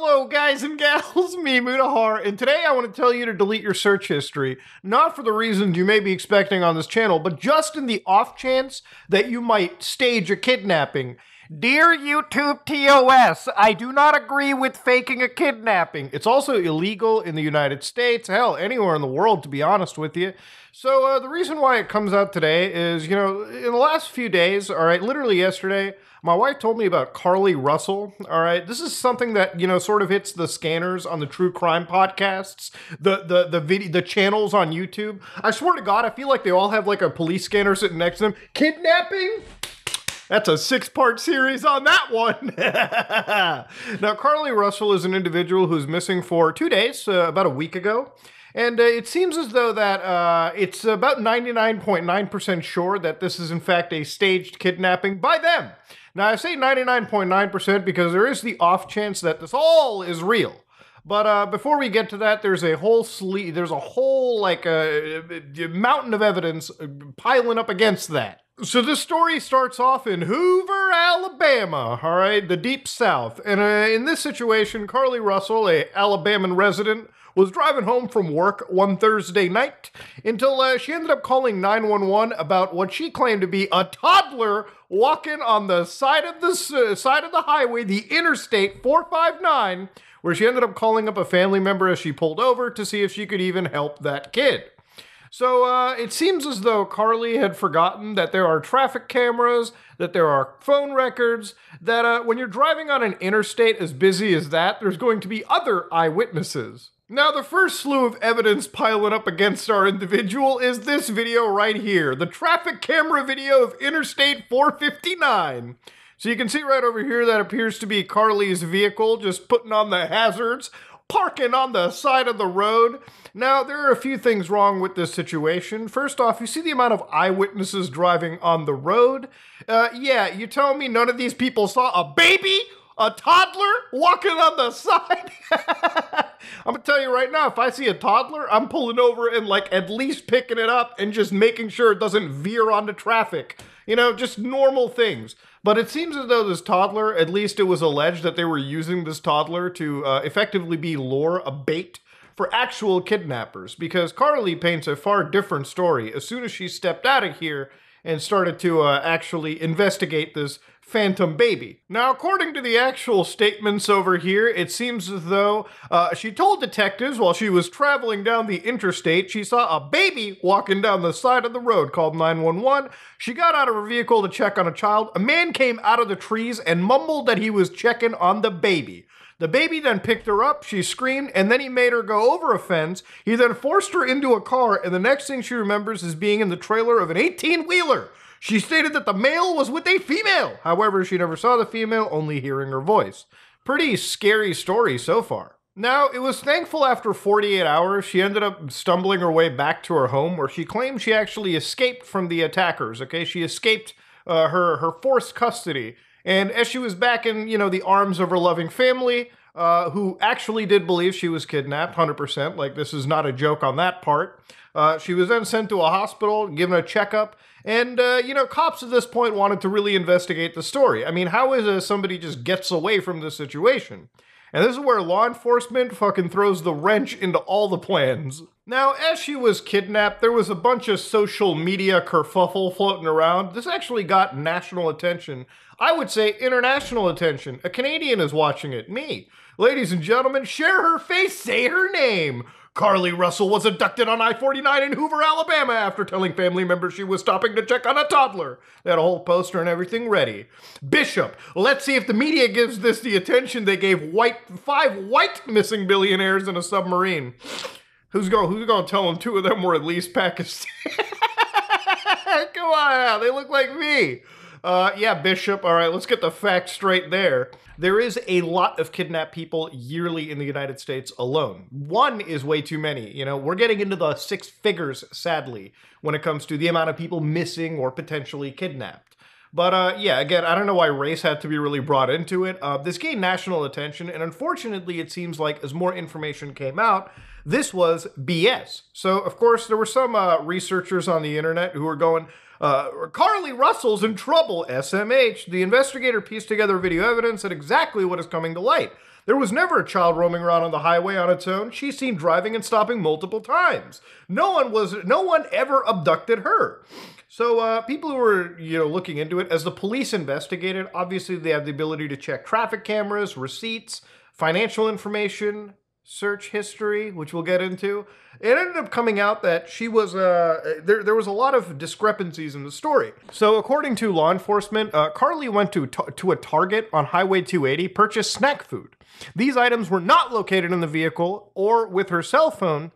Hello guys and gals, me Mutahar, and today I want to tell you to delete your search history, not for the reasons you may be expecting on this channel, but just in the off chance that you might stage a kidnapping. Dear YouTube TOS, I do not agree with faking a kidnapping. It's also illegal in the United States, hell, anywhere in the world to be honest with you. So the reason why it comes out today is, in the last few days, alright, literally yesterday, my wife told me about Carlee Russell, alright? This is something that, sort of hits the scanners on the true crime podcasts, the channels on YouTube. I swear to God, I feel like they all have like a police scanner sitting next to them. Kidnapping? That's a 6-part series on that one. Now, Carlee Russell is an individual who's missing for 2 days, about a week ago. And it seems as though that it's about 99.9% sure that this is in fact a staged kidnapping by them. Now, I say 99.9% because there is the off chance that this all is real. But before we get to that, there's a whole mountain of evidence piling up against that. So this story starts off in Hoover, Alabama, all right, the deep south. And in this situation, Carlee Russell, a Alabaman resident, was driving home from work one Thursday night until she ended up calling 911 about what she claimed to be a toddler walking on the side of the highway, the Interstate 459, where she ended up calling up a family member as she pulled over to see if she could even help that kid. So it seems as though Carlee had forgotten that there are traffic cameras, that there are phone records, that when you're driving on an interstate as busy as that, there's going to be other eyewitnesses. Now, the first slew of evidence piling up against our individual is this video right here, the traffic camera video of Interstate 459. So you can see right over here that appears to be Carlee's vehicle just putting on the hazards, parking on the side of the road. Now, there are a few things wrong with this situation. First off, you see the amount of eyewitnesses driving on the road? Yeah, you telling me none of these people saw a baby? A toddler walking on the side? I'm gonna tell you right now, if I see a toddler, I'm pulling over and at least picking it up and just making sure it doesn't veer onto traffic. Just normal things. But it seems as though this toddler, at least it was alleged that they were using this toddler to effectively be a bait for actual kidnappers, because Carlee paints a far different story as soon as she stepped out of here and started to actually investigate this phantom baby. Now, according to the actual statements over here, it seems as though she told detectives while she was traveling down the interstate, she saw a baby walking down the side of the road, called 911. She got out of her vehicle to check on a child. A man came out of the trees and mumbled that he was checking on the baby. The baby then picked her up, she screamed, and then he made her go over a fence. He then forced her into a car, and the next thing she remembers is being in the trailer of an 18-wheeler. She stated that the male was with a female. However, she never saw the female, only hearing her voice. Pretty scary story so far. Now, it was thankful after 48 hours, she ended up stumbling her way back to her home, where she claimed she actually escaped from the attackers, okay? She escaped her forced custody. And as she was back in, the arms of her loving family, who actually did believe she was kidnapped, 100%, like this is not a joke on that part, she was then sent to a hospital, given a checkup, and, cops at this point wanted to really investigate the story. I mean, how is it somebody just gets away from this situation? And this is where law enforcement fucking throws the wrench into all the plans. Now, as she was kidnapped, there was a bunch of social media kerfuffle floating around. This actually got national attention. I would say international attention. A Canadian is watching it, me. Ladies and gentlemen, share her face, say her name. Carlee Russell was abducted on I-49 in Hoover, Alabama after telling family members she was stopping to check on a toddler. They had a whole poster and everything ready. Bishop, let's see if the media gives this the attention they gave 5 white missing billionaires in a submarine. Who's gonna tell them 2 of them were at least Pakistan? Come on now, they look like me. Yeah, Bishop, all right, let's get the facts straight there. There is a lot of kidnapped people yearly in the United States alone. 1 is way too many. We're getting into the 6 figures, sadly, when it comes to the amount of people missing or potentially kidnapped. But yeah, again, I don't know why race had to be really brought into it. This gained national attention, and unfortunately, it seems like as more information came out, this was BS. So, of course, there were some researchers on the internet who were going, Carlee Russell's in trouble, SMH. The investigator pieced together video evidence and exactly what is coming to light. There was never a child roaming around on the highway on its own. She's seen driving and stopping multiple times. No one ever abducted her. So people who were, looking into it, as the police investigated, obviously they have the ability to check traffic cameras, receipts, financial information, search history, which we'll get into. It ended up coming out that she was, there was a lot of discrepancies in the story. So according to law enforcement, Carly went to a Target on Highway 280, purchased snack food. These items were not located in the vehicle or with her cell phone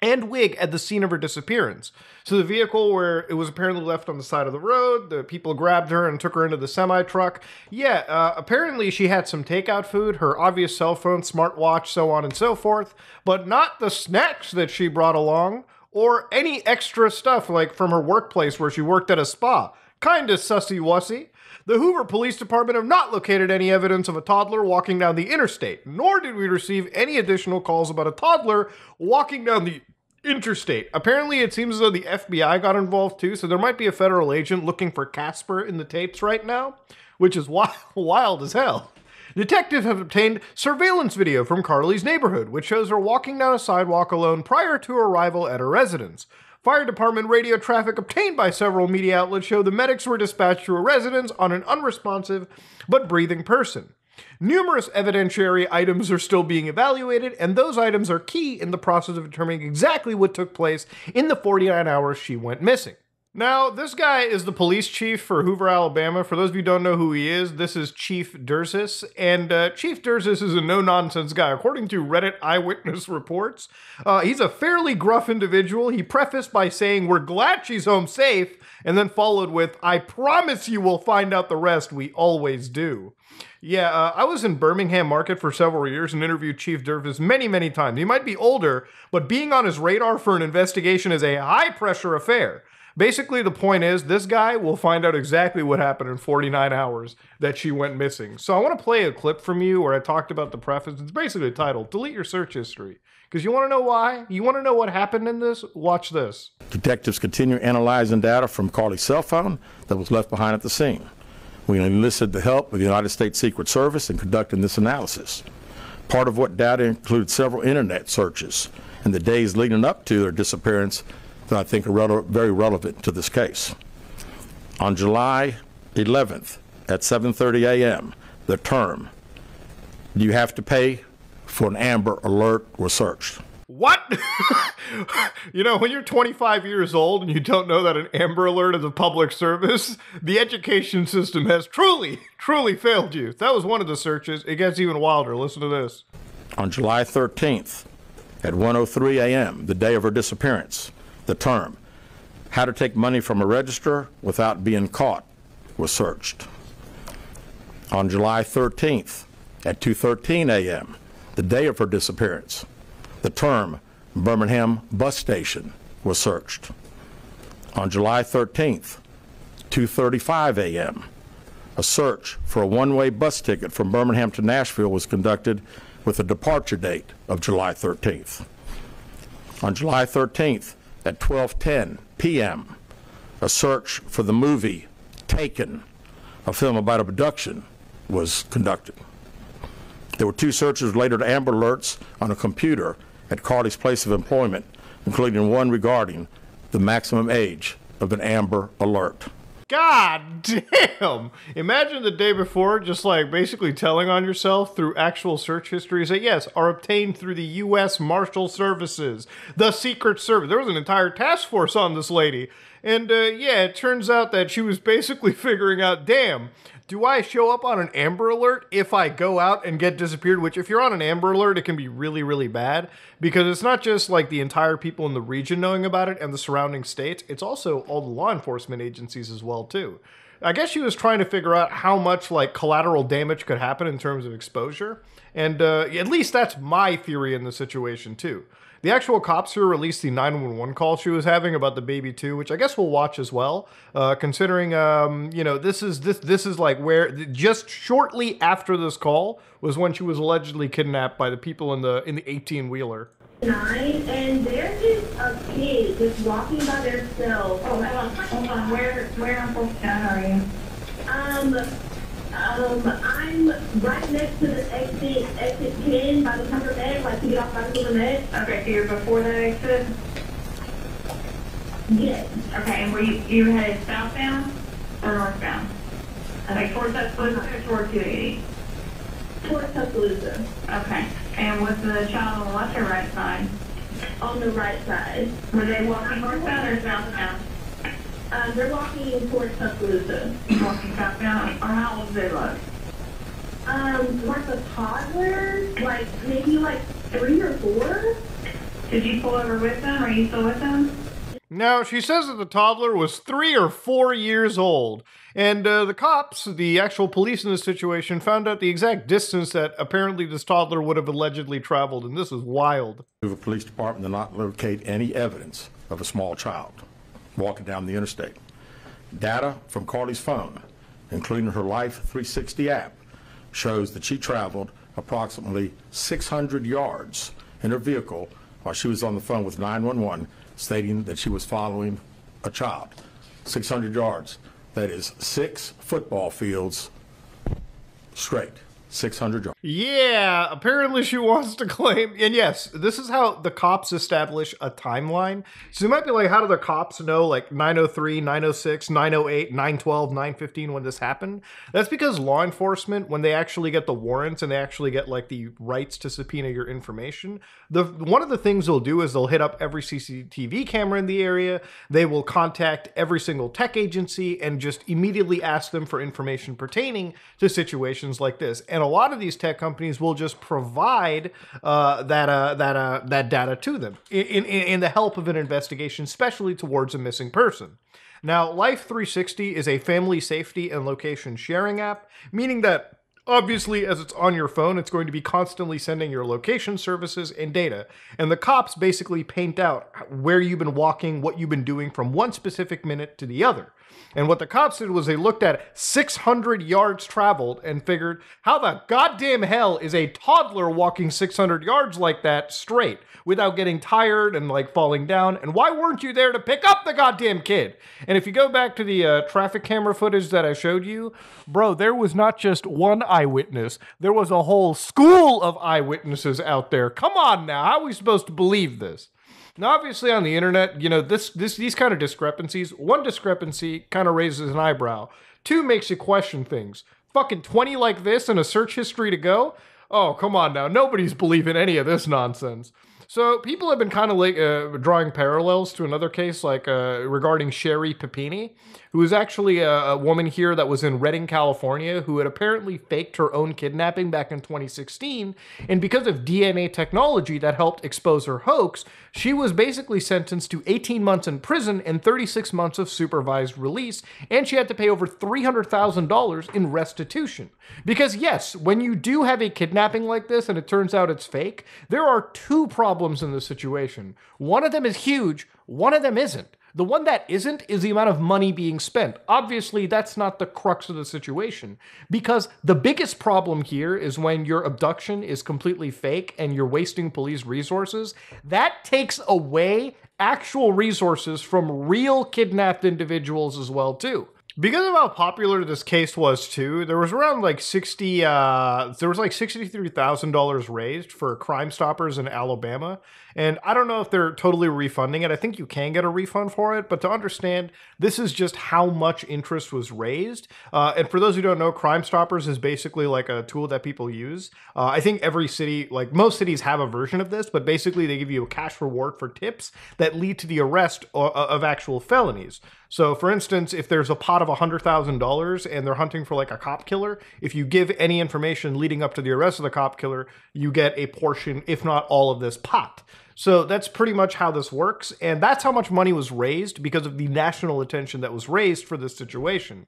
and wig at the scene of her disappearance. So the vehicle where it was apparently left on the side of the road, the people grabbed her and took her into the semi-truck. Yeah, apparently she had some takeout food, her obvious cell phone, smartwatch, so on and so forth, but not the snacks that she brought along or any extra stuff like from her workplace where she worked at a spa. Kinda sussy-wussy. The Hoover Police Department have not located any evidence of a toddler walking down the interstate, nor did we receive any additional calls about a toddler walking down the interstate. Apparently, it seems as though the FBI got involved too, so there might be a federal agent looking for Casper in the tapes right now, which is wild as hell. Detectives have obtained surveillance video from Carly's neighborhood, which shows her walking down a sidewalk alone prior to her arrival at her residence. Fire department radio traffic obtained by several media outlets show the medics were dispatched to a residence on an unresponsive but breathing person. Numerous evidentiary items are still being evaluated, and those items are key in the process of determining exactly what took place in the 49 hours she went missing. Now, this guy is the police chief for Hoover, Alabama. For those of you who don't know who he is, this is Chief Durzis, and Chief Durzis is a no-nonsense guy. According to Reddit eyewitness reports, he's a fairly gruff individual. He prefaced by saying, "We're glad she's home safe," and then followed with, "I promise you we'll find out the rest, we always do." Yeah, I was in Birmingham Market for several years and interviewed Chief Durzis many, many times. He might be older, but being on his radar for an investigation is a high-pressure affair. Basically, the point is, this guy will find out exactly what happened in 49 hours that she went missing. So I want to play a clip from you where I talked about the preface. It's basically titled, "Delete Your Search History." Because you want to know why? You want to know what happened in this? Watch this. Detectives continue analyzing data from Carly's cell phone that was left behind at the scene. We enlisted the help of the United States Secret Service in conducting this analysis. Part of what data included several internet searches in the days leading up to their disappearance that I think are very relevant to this case. On July 11th at 7:30 a.m., the term, "Do you have to pay for an Amber Alert?" was searched. What? When you're 25 years old and you don't know that an Amber Alert is a public service, the education system has truly, truly failed you. That was one of the searches. It gets even wilder. Listen to this. On July 13th at 1:03 a.m., the day of her disappearance, the term, "How to take money from a register without being caught," was searched. On July 13th at 2:13 a.m., the day of her disappearance, the term, "Birmingham Bus Station," was searched. On July 13th, 2:35 a.m., a search for a one-way bus ticket from Birmingham to Nashville was conducted with a departure date of July 13th. On July 13th, at 12:10 p.m., a search for the movie Taken, a film about abduction, was conducted. There were two searches related to Amber Alerts on a computer at Carly's place of employment, including one regarding the maximum age of an Amber Alert. God damn! Imagine the day before just like basically telling on yourself through actual search histories that yes, are obtained through the U.S. Marshal Services, the Secret Service. There was an entire task force on this lady. And yeah, it turns out that she was basically figuring out, damn, do I show up on an Amber Alert if I go out and get disappeared? Which, if you're on an Amber Alert, it can be really, really bad. Because it's not just like the entire people in the region knowing about it and the surrounding states. It's also all the law enforcement agencies as well, too. I guess she was trying to figure out how much like collateral damage could happen in terms of exposure. And at least that's my theory in the situation, too. The actual cops here released the 911 call she was having about the baby too, which I guess we'll watch as well. Considering, this is like where just shortly after this call was when she was allegedly kidnapped by the people in the 18-wheeler. And there's just a kid just walking by themselves. Oh, hold on. Where on Fulton are you? I'm right next to the exit 10 by the Hoover Med, like to get off by the Hoover Med. Okay, so you're before that exit? Yes. Okay, and were you headed southbound or northbound? Like towards Tuscaloosa or toward 280? Towards Tuscaloosa. Okay, and was the child on the left or right side? On the right side. Were they walking northbound or southbound? They're walking towards Tuscaloosa. Walking southbound, or how old do they look? Like a toddler, like maybe like 3 or 4. Did you pull over with them? Are you still with them? Now, she says that the toddler was 3 or 4 years old, and the cops, the actual police in this situation, found out the exact distance that apparently this toddler would have allegedly traveled, and this is wild. The police department did not locate any evidence of a small child walking down the interstate. Data from Carly's phone, including her Life 360 app, shows that she traveled approximately 600 yards in her vehicle while she was on the phone with 911, stating that she was following a child. 600 yards. That is 6 football fields straight. 600 yards. Yeah, apparently she wants to claim, and yes, this is how the cops establish a timeline. So you might be like, how do the cops know like 903, 906, 908, 912, 915 when this happened? That's because law enforcement, when they actually get the warrants and they actually get like the rights to subpoena your information, one of the things they'll do is they'll hit up every CCTV camera in the area, they will contact every single tech agency and just immediately ask them for information pertaining to situations like this. And a lot of these tech companies will just provide that data to them in the help of an investigation, especially towards a missing person. Now, Life 360 is a family safety and location sharing app, meaning that obviously, as it's on your phone, it's going to be constantly sending your location services and data. And the cops basically paint out where you've been walking, what you've been doing from one specific minute to the other. And what the cops did was they looked at 600 yards traveled and figured, how the goddamn hell is a toddler walking 600 yards like that straight without getting tired and like falling down? And why weren't you there to pick up the goddamn kid? And if you go back to the traffic camera footage that I showed you, bro, there was not just one eyewitness. There was a whole school of eyewitnesses out there. Come on now, how are we supposed to believe this? Now, obviously on the internet, you know, these kind of discrepancies, one discrepancy kind of raises an eyebrow. 2 makes you question things. Fucking 20 like this and a search history to go? Oh, come on now. Nobody's believing any of this nonsense. So people have been kind of like drawing parallels to another case like regarding Sherry Papini, who is actually a woman here that was in Redding, California, who had apparently faked her own kidnapping back in 2016. And because of DNA technology that helped expose her hoax, she was basically sentenced to 18 months in prison and 36 months of supervised release. And she had to pay over $300,000 in restitution. Because yes, when you do have a kidnapping like this and it turns out it's fake, there are 2 problems in this situation. One of them is huge, one of them isn't. The one that isn't is the amount of money being spent. Obviously, that's not the crux of the situation, because the biggest problem here is when your abduction is completely fake and you're wasting police resources. That takes away actual resources from real kidnapped individuals as well, too. Because of how popular this case was too, there was around like $63,000 raised for Crime Stoppers in Alabama. And I don't know if they're totally refunding it. I think you can get a refund for it, but to understand, this is just how much interest was raised. And for those who don't know, Crime Stoppers is basically like a tool that people use. I think every city, like most cities have a version of this, but basically they give you a cash reward for tips that lead to the arrest of actual felonies. So for instance, if there's a pot of $100,000 and they're hunting for like a cop killer, if you give any information leading up to the arrest of the cop killer, you get a portion, if not all of this pot. So that's pretty much how this works. And that's how much money was raised because of the national attention that was raised for this situation.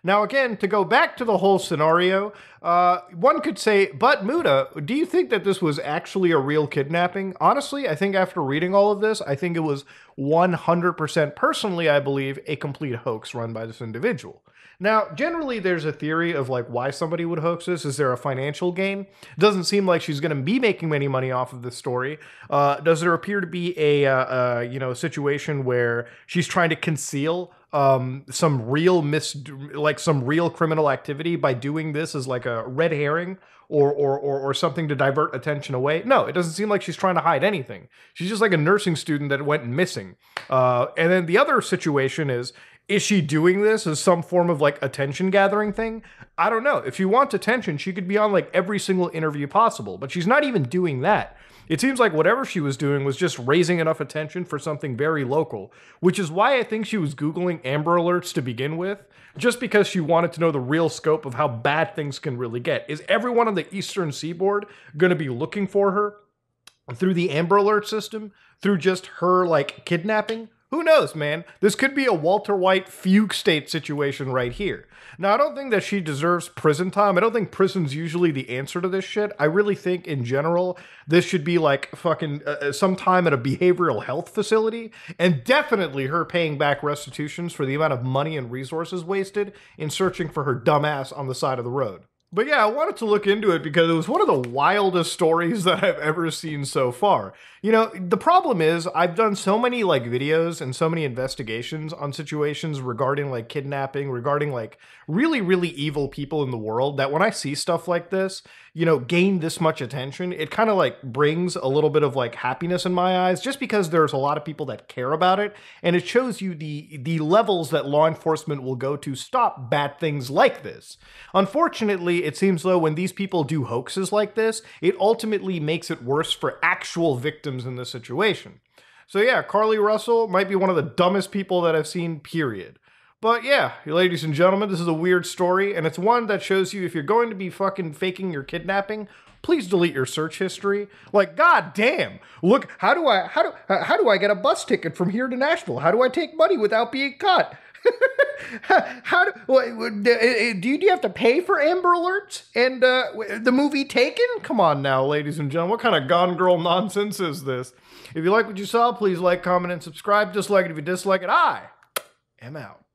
Now, again, to go back to the whole scenario, one could say, but Muda, do you think that this was actually a real kidnapping? Honestly, I think after reading all of this, I think it was 100% personally, I believe, a complete hoax run by this individual. Now, generally, there's a theory of like why somebody would hoax this. Is there a financial gain? Doesn't seem like she's going to be making any money off of this story. Does there appear to be a situation where she's trying to conceal some real criminal activity by doing this as like a red herring or something to divert attention away? No, it doesn't seem like she's trying to hide anything. She's just like a nursing student that went missing. And then the other situation is she doing this as some form of like attention gathering thing? I don't know. If she wants attention, she could be on like every single interview possible, but she's not even doing that. It seems like whatever she was doing was just raising enough attention for something very local, which is why I think she was Googling Amber Alerts to begin with, just because she wanted to know the real scope of how bad things can really get. Is everyone on the Eastern Seaboard going to be looking for her through the Amber Alert system, through just her like kidnapping? Who knows, man? This could be a Walter White fugue state situation right here. Now, I don't think that she deserves prison time. I don't think prison's usually the answer to this shit. I really think, in general, this should be like fucking some time at a behavioral health facility, and definitely her paying back restitutions for the amount of money and resources wasted in searching for her dumbass on the side of the road. But yeah, I wanted to look into it because it was one of the wildest stories that I've ever seen so far. You know, the problem is I've done so many like videos and so many investigations on situations regarding like kidnapping, regarding like really, really evil people in the world, that when I see stuff like this, you know, gain this much attention, it kind of like brings a little bit of like happiness in my eyes, just because there's a lot of people that care about it, and it shows you the levels that law enforcement will go to stop bad things like this. Unfortunately, it seems though when these people do hoaxes like this, it ultimately makes it worse for actual victims in this situation. So yeah, Carlee Russell might be one of the dumbest people that I've seen, period. But yeah, ladies and gentlemen, this is a weird story, and it's one that shows you if you're going to be fucking faking your kidnapping, please delete your search history. Like, god damn, look, how do I get a bus ticket from here to Nashville? How do I take money without being caught? Do you have to pay for Amber Alerts and the movie Taken? Come on now, ladies and gentlemen, what kind of Gone Girl nonsense is this? If you like what you saw, please like, comment, and subscribe. Dislike it if you dislike it. I am out.